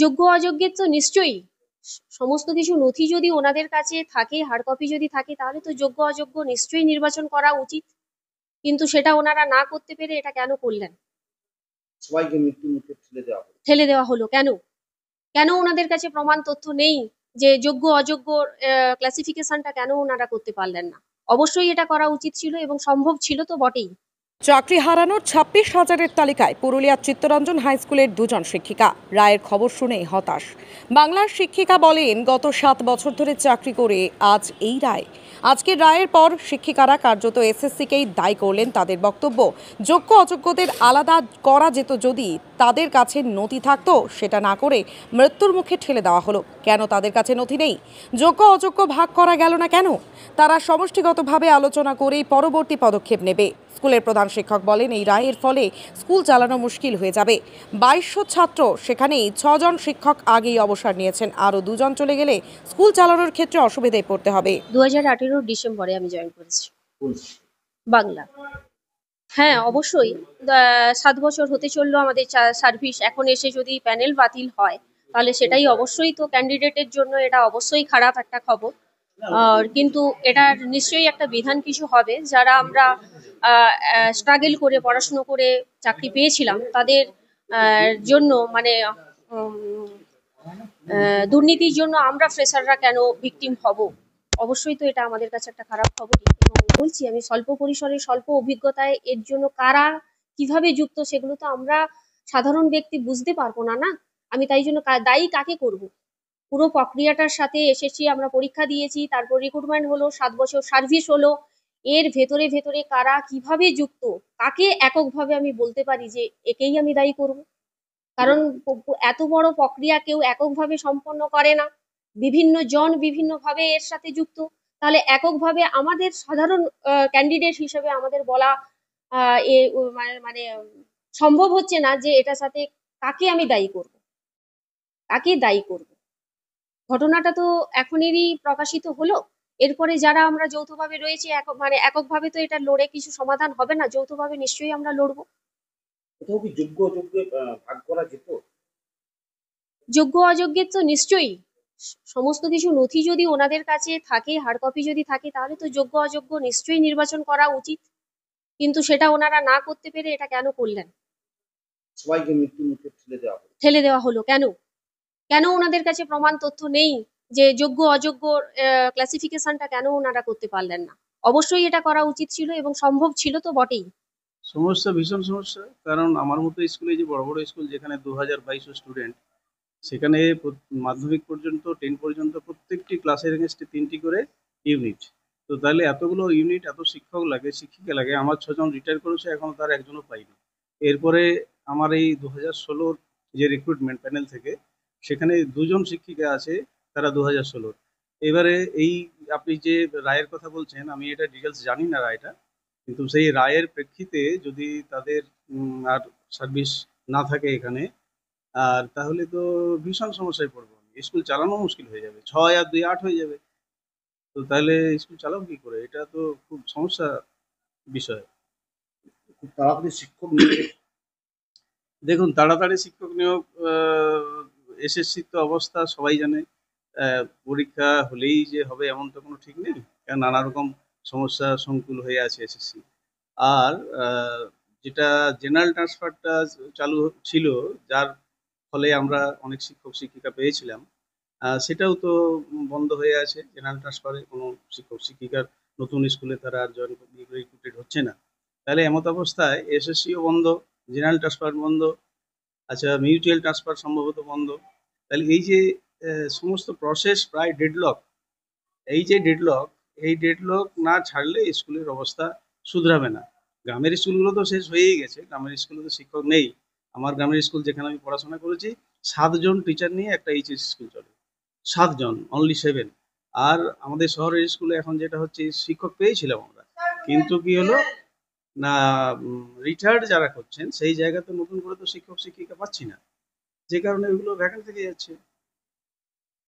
যোগ্য অযোগ্যের তো নিশ্চয়ই সমস্ত কিছু নথি যদি ওনাদের কাছে থাকে, হার্ড কপি যদি থাকে, তাহলে তো যোগ্য অযোগ্য নিশ্চয়ই নির্বাচন করা উচিত। কিন্তু সেটা ওনারা না করতে পেরে এটা কেন করলেন? সবাইকে মৃত্যুর মুখে ঠেলে দেওয়া হলো কেন? কেন ওনাদের কাছে প্রমাণ তথ্য নেই যে যোগ্য অযোগ্য ক্লাসিফিকেশনটা কেন ওনারা করতে পারলেন না? অবশ্যই এটা করা উচিত ছিল এবং সম্ভব ছিল তো বটেই। চাকরি হারানোর 26,000-এর তালিকায় পুরুলিয়ার চিত্তরঞ্জন হাই স্কুলের দুজন শিক্ষিকা। রায়ের খবর শুনে হতাশ। বাংলার শিক্ষিকা বলেন, গত 7 বছর ধরে চাকরি করে আজ এই রায়। আজকের রায়ের পর শিক্ষিকারা কার্যত এসএসসিকেই দায়ী করলেন। তাদের বক্তব্য, যোগ্য অযোগ্যদের আলাদা করা যেত যদি তাদের কাছে নথি থাকতো, সেটা না করে মৃত্যুর মুখে ঠেলে দেওয়া হলো। কেন তাদের কাছে নথি নেই? যোগ্য অযোগ্য ভাগ করা গেল না কেন? তারা সমষ্টিগতভাবে আলোচনা করেই পরবর্তী পদক্ষেপ নেবে। স্কুলের প্রধান শিক্ষক বলেন, এই রায়ের ফলে স্কুল চালানো মুশকিল হয়ে যাবে। 2200 ছাত্র, সেখানেই 6 জন শিক্ষক আগেই অবসর নিয়েছেন। আরও 2 জন চলে গেলে স্কুল চালানোর ক্ষেত্রে অসুবিধায় পড়তে হবে। 2018 ডিসেম্বরে আমি জয়েন করেছি বাংলা। হ্যাঁ, অবশ্যই 7 বছর হতে চললো আমাদের সার্ভিস। এখন এসে যদি প্যানেল বাতিল হয়, তাহলে সেটাই অবশ্যই তো ক্যান্ডিডেটের জন্য এটা অবশ্যই খারাপ একটা খবর। কিন্তু এটার নিশ্চয়ই একটা বিধান কিছু হবে। যারা আমরা স্ট্রাগল করে পড়াশুনো করে চাকরি পেয়েছিলাম, তাদের জন্য মানে দুর্নীতির জন্য আমরা ফ্রেশাররা কেন ভিকটিম হব? অবশ্যই তো এটা আমাদের কাছে একটা খারাপ খবরই। এবং বলছি, আমি স্বল্প পরিসরে স্বল্প অভিজ্ঞতায় এর জন্য কারা কিভাবে যুক্ত, সেগুলো তো আমরা সাধারণ ব্যক্তি বুঝতে পারবো না। না, আমি তাই জন্য দায়ী কাকে করব? পুরো প্রক্রিয়াটার সাথে এসেছি, আমরা পরীক্ষা দিয়েছি, তারপর রিক্রুটমেন্ট হলো, 7 বছর সার্ভিস হলো। এর ভেতরে ভেতরে কারা কিভাবে যুক্ত, কাকে এককভাবে আমি বলতে পারি যে একেই আমি দায়ী করব? কারণ এত বড় প্রক্রিয়া কেউ এককভাবে সম্পন্ন করে না, বিভিন্ন জন বিভিন্নভাবে এর সাথে যুক্ত। তাহলে এককভাবে আমাদের সাধারণ ক্যান্ডিডেট হিসেবে আমাদের বলা মানে সম্ভব হচ্ছে না যে এটার সাথে কাকে আমি দায়ী করব, কাকে দায়ী করব। ঘটনাটা তো এখনেরই প্রকাশিত হলো। এরপরে যারা আমরা যৌথভাবে রয়েছি, মানে এককভাবে তো এটা লড়ে কিছু সমাধান হবে না, যৌথভাবে নিশ্চয়ই আমরা লড়বো। কোথাও কি যোগ্য অযোগ্য ভাগ করা যেত? যোগ্য অযোগ্যের তো নিশ্চয়ই সমস্ত কিছু নথি যদি ওনাদের কাছে থাকে, হার্ড কপি যদি থাকে, তাহলে তো যোগ্য অযোগ্য নিশ্চয়ই নির্বাচন করা উচিত। কিন্তু সেটা ওনারা না করতে পেরে এটা কেন করলেন? সবাইকে মৃত্যুর মুখে ঠেলে দেওয়া হলো কেন? কেন ওনাদের কাছে প্রমাণ তথ্য নেই যে যোগ্য অযোগ্য ক্লাসিফিকেশনটা কেন ওনারা করতে পারলেন না? অবশ্যই এটা করা উচিত ছিল এবং সম্ভব ছিল তো বটেই। সমস্যা, ভীষণ সমস্যা। কারণ আমার মতো স্কুলে, যে বড় বড় স্কুল যেখানে 2200 স্টুডেন্ট, সেখানে মাধ্যমিক পর্যন্ত 10 পর্যন্ত প্রত্যেকটি ক্লাসের এগেনস্টে 3টি করে ইউনিট। তো তাহলে এতগুলো ইউনিট, এত শিক্ষক লাগে, শিক্ষিকা লাগে। আমার 6 জন রিটায়ার করেছে, এখনো তার একজনও পাইনি। এরপরে আমার এই 2016 যে রিক্রুটমেন্ট প্যানেল থেকে, সেখানে 2 জন শিক্ষিকা আছে, তারা 2016। এবারে এই আপনি যে রায়ের কথা বলছেন, আমি এটা ডিটেলস জানি না রায়টা, কিন্তু সেই রায়ের প্রেক্ষিতে যদি তাদের আর সার্ভিস না থাকে এখানে, আর তাহলে তো ভীষণ সমস্যায় পড়বো। স্কুল চালানো মুশকিল হয়ে যাবে। 6 আর 2 8 হয়ে যাবে। তো তাহলে স্কুল চালাবো কি করে? এটা তো খুব সমস্যা বিষয়। খুব তাড়াতাড়ি শিক্ষক নিয়োগ, দেখুন, তাড়াতাড়ি শিক্ষক নিয়োগ, এসএসসির তো অবস্থা সবাই জানে। পরীক্ষা হলেই যে হবে এমন তো কোনো ঠিক নেই, কারণ নানা রকম সমস্যা সংকুল হয়ে আছে এসএসসি। আর যেটা জেনারেল ট্রান্সফারটা চালু ছিল, যার ফলে আমরা অনেক শিক্ষক শিক্ষিকা পেয়েছিলাম, সেটাও তো বন্ধ হয়ে আছে। জেনারেল ট্রান্সফারে কোনো শিক্ষক শিক্ষিকার নতুন স্কুলে তারা আর জয়েন রিক্রুটেড হচ্ছে না। তাহলে এমত অবস্থায় এসএসসিও বন্ধ, জেনারেল ট্রান্সফার বন্ধ, আচ্ছা মিউচুয়াল ট্রান্সফার সম্ভবত বন্ধ। তাহলে এই যে সমস্ত প্রসেস প্রায় ডেডলক। এই ডেডলক না ছাড়লে স্কুলের অবস্থা শুধরাবে না। গ্রামের স্কুলগুলো তো শেষ হয়েই গেছে, গ্রামের স্কুলে তো শিক্ষক নেই। আমার গ্রামের স্কুল যেখানে আমি পড়াশোনা করেছি, 7 জন টিচার নিয়ে একটা এইচএস স্কুল চলে। 7 জন, অনলি 7। আর আমাদের শহরের স্কুলে এখন যেটা হচ্ছে, শিক্ষক পেয়েছিলাম আমরা, কিন্তু কি হলো না, রিটায়ার্ড যারা করছেন সেই জায়গাতে নতুন করে তো শিক্ষক শিক্ষিকা পাচ্ছি না, যে কারণে ওইগুলো ভ্যাকেন্ট থেকে যাচ্ছে।